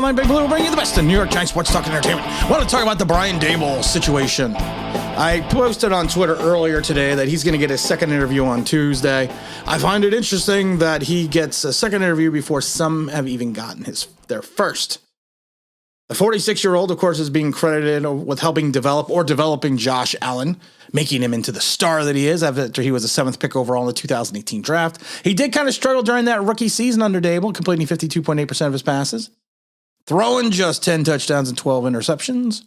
line, Big Blue will bring you the best in New York Giants sports talk and entertainment. I want to talk about the Brian Daboll situation. I posted on Twitter earlier today that he's going to get his second interview on Tuesday. I find it interesting that he gets a second interview before some have even gotten their first. The 46-year-old, of course, is being credited with helping developing Josh Allen, making him into the star that he is after he was a 7th pick overall in the 2018 draft. He did kind of struggle during that rookie season under Daboll, completing 52.8% of his passes, throwing just 10 touchdowns and 12 interceptions.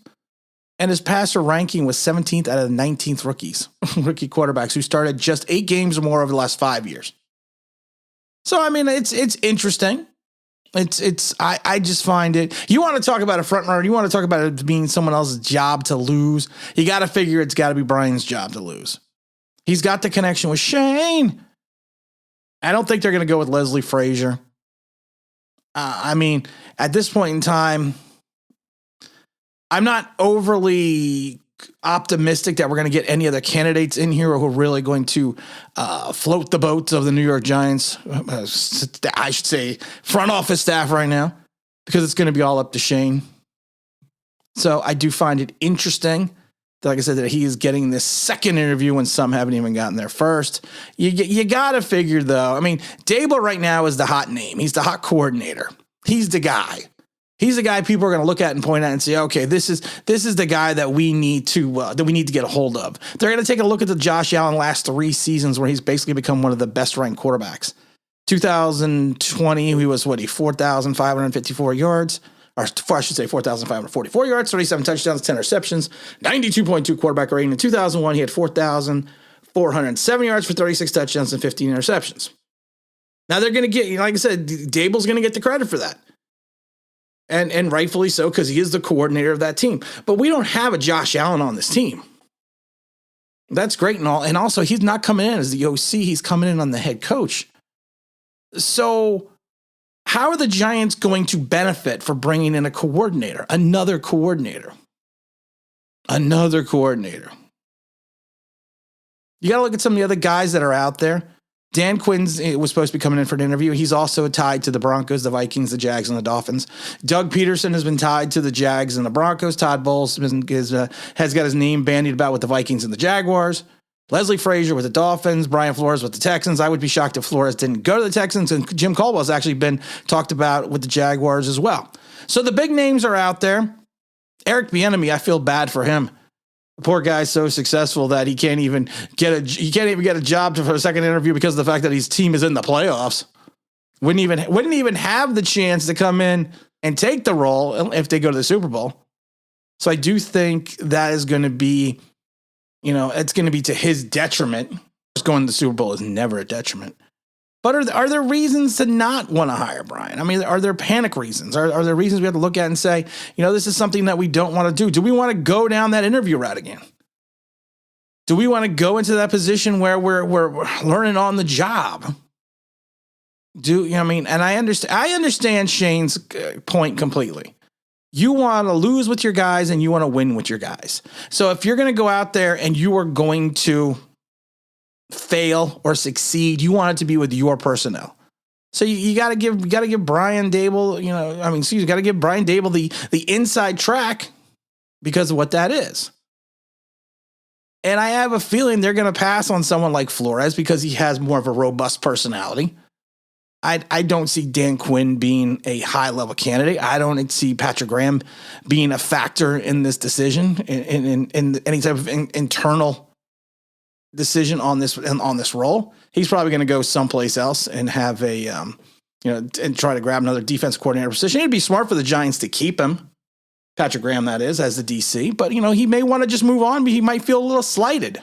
And his passer ranking was 17th out of the 19th rookie quarterbacks who started just 8 games or more over the last 5 years. So, I mean, it's interesting. I just find it, you want to talk about a front runner, you want to talk about it being someone else's job to lose, you got to figure it's got to be Brian's job to lose. He's got the connection with Shane. I don't think they're going to go with Leslie Frazier. I mean, at this point in time, I'm not overly optimistic that we're going to get any other candidates in here who are really going to float the boats of the New York Giants. I should say front office staff right now, because it's going to be all up to Shane. So I do find it interesting that, like I said, that he is getting this second interview when some haven't even gotten there first. You got to figure, though. I mean, Daboll right now is the hot name. He's the hot coordinator. He's the guy. He's the guy people are going to look at and point at and say, okay, this is the guy that we need to get a hold of. They're going to take a look at the Josh Allen last 3 seasons where he's basically become one of the best ranked quarterbacks. 2020, he was 4,554 yards, or I should say 4,544 yards, 37 touchdowns, 10 receptions, 92.2 quarterback rating. In 2001, he had 4,407 yards for 36 touchdowns and 15 interceptions. Now they're going to get, like I said, Daboll's going to get the credit for that. And rightfully so, because he is the coordinator of that team. But we don't have a Josh Allen on this team. That's great and all. And also, he's not coming in as the OC. He's coming in on the head coach. So how are the Giants going to benefit for bringing in a coordinator? Another coordinator. You got to look at some of the other guys that are out there. Dan Quinn was supposed to be coming in for an interview. He's also tied to the Broncos, the Vikings, the Jags, and the Dolphins. Doug Peterson has been tied to the Jags and the Broncos. Todd Bowles has got his name bandied about with the Vikings and the Jaguars. Leslie Frazier with the Dolphins. Brian Flores with the Texans. I would be shocked if Flores didn't go to the Texans. And Jim Caldwell has actually been talked about with the Jaguars as well. So the big names are out there. Eric Bieniemy, I feel bad for him. The poor guy's so successful that he can't even get a job for a second interview because of the fact that his team is in the playoffs. Wouldn't even have the chance to come in and take the role if they go to the Super Bowl. So I do think that is going to be, it's going to be to his detriment. Just going to the Super Bowl is never a detriment. But are there reasons to not want to hire Brian? I mean, are there panic reasons? Are there reasons we have to look at and say, this is something that we don't want to do? Do we want to go down that interview route again? Do we want to go into that position where we're learning on the job? And I understand Shane's point completely. You want to lose with your guys and you want to win with your guys. So if you're going to go out there and you are going to fail or succeed, you want it to be with your personnel. So you got to give Brian Daboll, you got to give Brian Daboll the inside track because of what that is. And I have a feeling they're going to pass on someone like Flores because he has more of a robust personality. I don't see Dan Quinn being a high-level candidate. I don't see Patrick Graham being a factor in this decision, in any type of internal decision on this role. He's probably going to go someplace else and have and try to grab another defense coordinator position. It'd be smart for the Giants to keep him, Patrick Graham, that is, as the DC. But he may want to just move on. But he might feel a little slighted.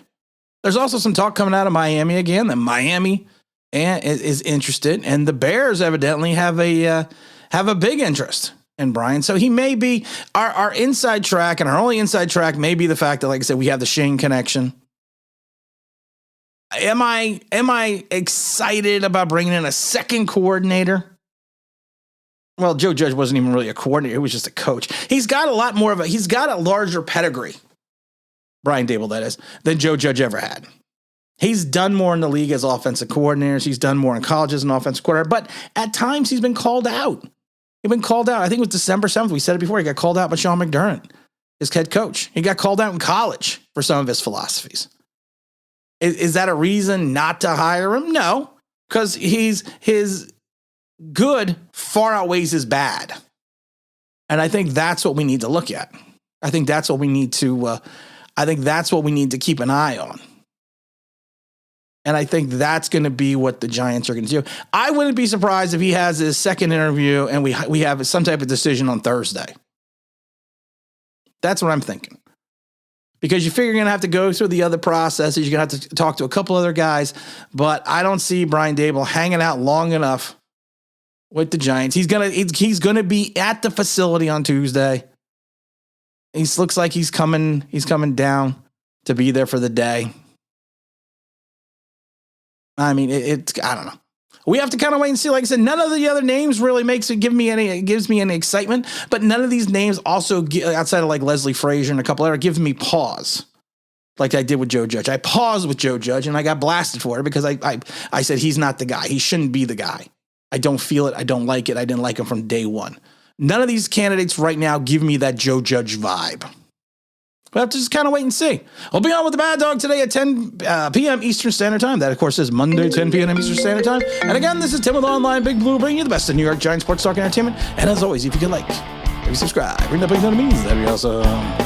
There's also some talk coming out of Miami again that Miami is interested, and the Bears evidently have a big interest in Brian. So he may be our inside track, and our only inside track may be the fact that, like I said, we have the Shane connection. Am I excited about bringing in a second coordinator? Well, Joe Judge wasn't even really a coordinator. He was just a coach. He's got a larger pedigree, Brian Daboll, that is, than Joe Judge ever had. He's done more in the league as offensive coordinators. He's done more in college as an offensive coordinator, but at times he's been called out. He'd been called out. I think it was December 7th. We said it before. He got called out by Sean McDermott, his head coach. He got called out in college for some of his philosophies. Is that a reason not to hire him? No, because his good far outweighs his bad. And I think that's what we need to look at. I think that's what we need to keep an eye on. And I think that's going to be what the Giants are going to do. I wouldn't be surprised if he has his second interview and we have some type of decision on Thursday. That's what I'm thinking. Because you figure you're going to have to go through the other processes. You're going to have to talk to a couple other guys. But I don't see Brian Daboll hanging out long enough with the Giants. He's gonna be at the facility on Tuesday. He looks like he's coming down to be there for the day. I mean, I don't know. We have to kind of wait and see. Like I said, none of the other names really gives me any excitement, but none of these names also, outside of like Leslie Frazier and a couple other, gives me pause. Like I did with Joe Judge. I paused with Joe Judge and I got blasted for it because I said he's not the guy. He shouldn't be the guy. I don't feel it. I don't like it. I didn't like him from day one. None of these candidates right now give me that Joe Judge vibe. We'll have to just kind of wait and see. I'll be on with the Bad Dog today at 10 p.m. Eastern Standard Time. That, of course, is Monday, 10 p.m. Eastern Standard Time. And again, this is Tim with Online Big Blue, bringing you the best of New York Giants sports talk and entertainment. And as always, if you could maybe subscribe, ring the bell notifications. That'd be awesome.